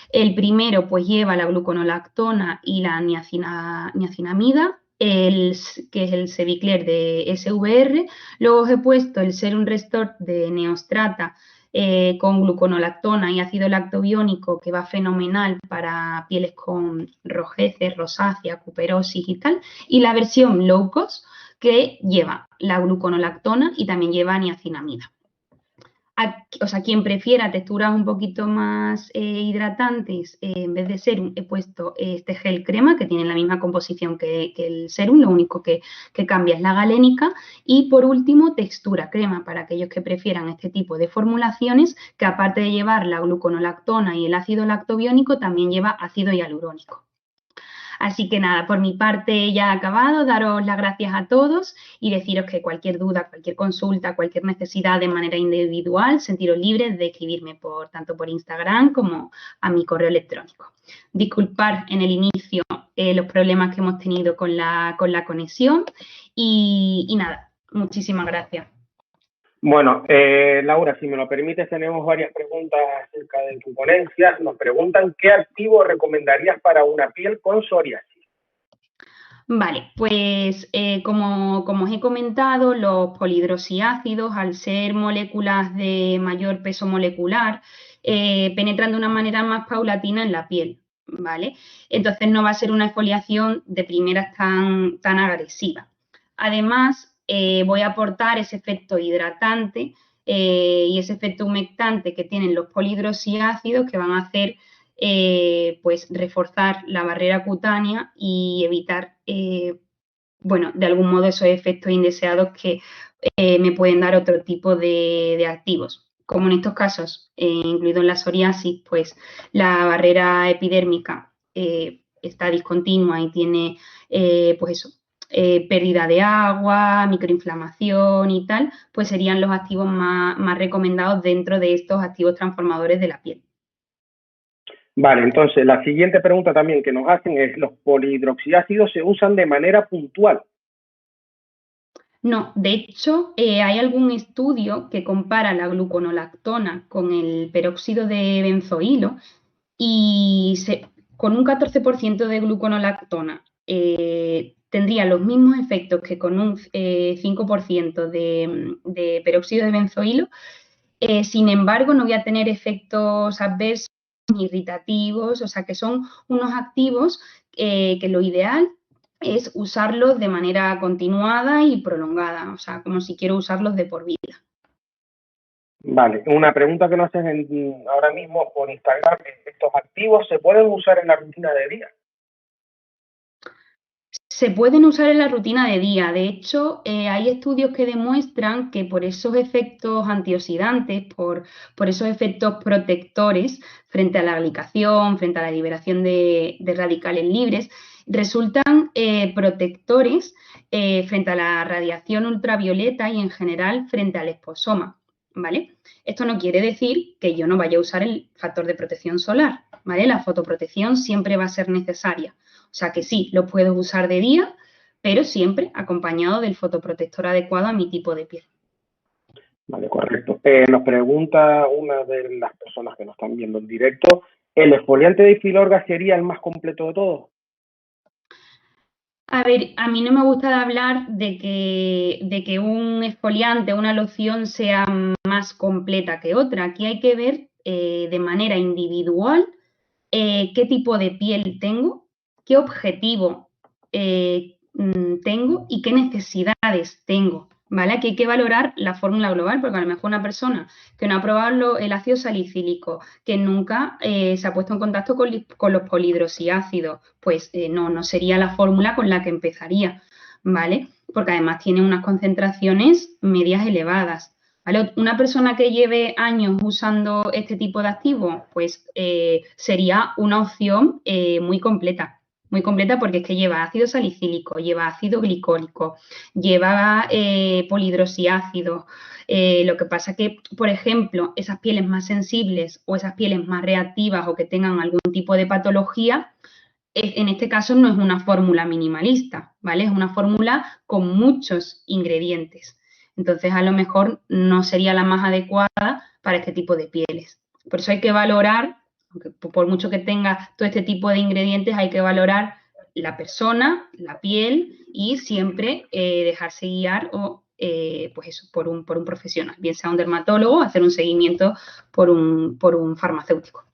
Speaker 5: El primero pues lleva la gluconolactona y la niacinamida, que es el Sevicler de SVR. Luego os he puesto el Serum Restore de Neostrata con gluconolactona y ácido lactobiónico, que va fenomenal para pieles con rojeces, rosácea, cuperosis y tal. Y la versión low cost, que lleva la gluconolactona y también lleva niacinamida. O sea, quien prefiera texturas un poquito más hidratantes, en vez de serum, he puesto este gel crema, que tiene la misma composición que el serum, lo único que cambia es la galénica. Y por último, textura crema, para aquellos que prefieran este tipo de formulaciones, que aparte de llevar la gluconolactona y el ácido lactobiónico, también lleva ácido hialurónico. Así que nada, por mi parte ya he acabado, daros las gracias a todos y deciros que cualquier duda, cualquier consulta, cualquier necesidad de manera individual, sentiros libres de escribirme tanto por Instagram como a mi correo electrónico. Disculpar en el inicio los problemas que hemos tenido con la conexión y nada, muchísimas gracias.
Speaker 2: Bueno, Laura, si me lo permites, tenemos varias preguntas acerca de tu ponencia. Nos preguntan qué activo recomendarías para una piel con psoriasis.
Speaker 5: Vale, pues como os he comentado, los polihidroxiácidos, al ser moléculas de mayor peso molecular, penetran de una manera más paulatina en la piel, ¿vale? Entonces no va a ser una exfoliación de primeras tan agresiva. Además, voy a aportar ese efecto hidratante y ese efecto humectante que tienen los polihidroxiácidos, que van a hacer pues reforzar la barrera cutánea y evitar, bueno, de algún modo esos efectos indeseados que me pueden dar otro tipo de activos. Como en estos casos, incluido en la psoriasis, pues la barrera epidérmica está discontinua y tiene, pues eso, pérdida de agua, microinflamación y tal, pues serían los activos más recomendados dentro de estos activos transformadores de la piel.
Speaker 2: Vale, entonces la siguiente pregunta también que nos hacen es, ¿los polihidroxiácidos se usan de manera puntual?
Speaker 5: No, de hecho, hay algún estudio que compara la gluconolactona con el peróxido de benzoilo y con un 14% de gluconolactona tendría los mismos efectos que con un 5% de peróxido de benzoilo. Sin embargo, no voy a tener efectos adversos ni irritativos, o sea que son unos activos que lo ideal es usarlos de manera continuada y prolongada, o sea, como si quiero usarlos de por vida.
Speaker 2: Vale, una pregunta que nos hacen ahora mismo por Instagram, ¿estos activos se pueden usar en la rutina de día?
Speaker 5: Se pueden usar en la rutina de día. De hecho, hay estudios que demuestran que por esos efectos antioxidantes, por esos efectos protectores frente a la glicación, frente a la liberación de radicales libres, resultan protectores frente a la radiación ultravioleta y en general frente al liposoma, ¿vale? Esto no quiere decir que yo no vaya a usar el factor de protección solar, ¿vale? La fotoprotección siempre va a ser necesaria. O sea que sí, lo puedo usar de día, pero siempre acompañado del fotoprotector adecuado a mi tipo de piel.
Speaker 2: Vale, correcto. Nos pregunta una de las personas que nos están viendo en directo, ¿el exfoliante de Filorga sería el más completo de todos?
Speaker 5: A ver, a mí no me gusta hablar de que un exfoliante, una loción sea más completa que otra. Aquí hay que ver de manera individual qué tipo de piel tengo, qué objetivo tengo y qué necesidades tengo, ¿vale? Aquí hay que valorar la fórmula global, porque a lo mejor una persona que no ha probado el ácido salicílico, que nunca se ha puesto en contacto con los polihidroxiácidos, pues no sería la fórmula con la que empezaría, ¿vale? Porque además tiene unas concentraciones medias elevadas. ¿Vale? Una persona que lleve años usando este tipo de activos, pues sería una opción muy completa porque es que lleva ácido salicílico, lleva ácido glicólico, lleva polihidroxiácidos. Lo que pasa que, por ejemplo, esas pieles más sensibles o esas pieles más reactivas o que tengan algún tipo de patología, en este caso no es una fórmula minimalista, ¿vale? Es una fórmula con muchos ingredientes. Entonces, a lo mejor no sería la más adecuada para este tipo de pieles. Por eso hay que valorar, aunque por mucho que tenga todo este tipo de ingredientes, hay que valorar la persona, la piel y siempre dejarse guiar pues eso, por un profesional, bien sea un dermatólogo, hacer un seguimiento por un farmacéutico.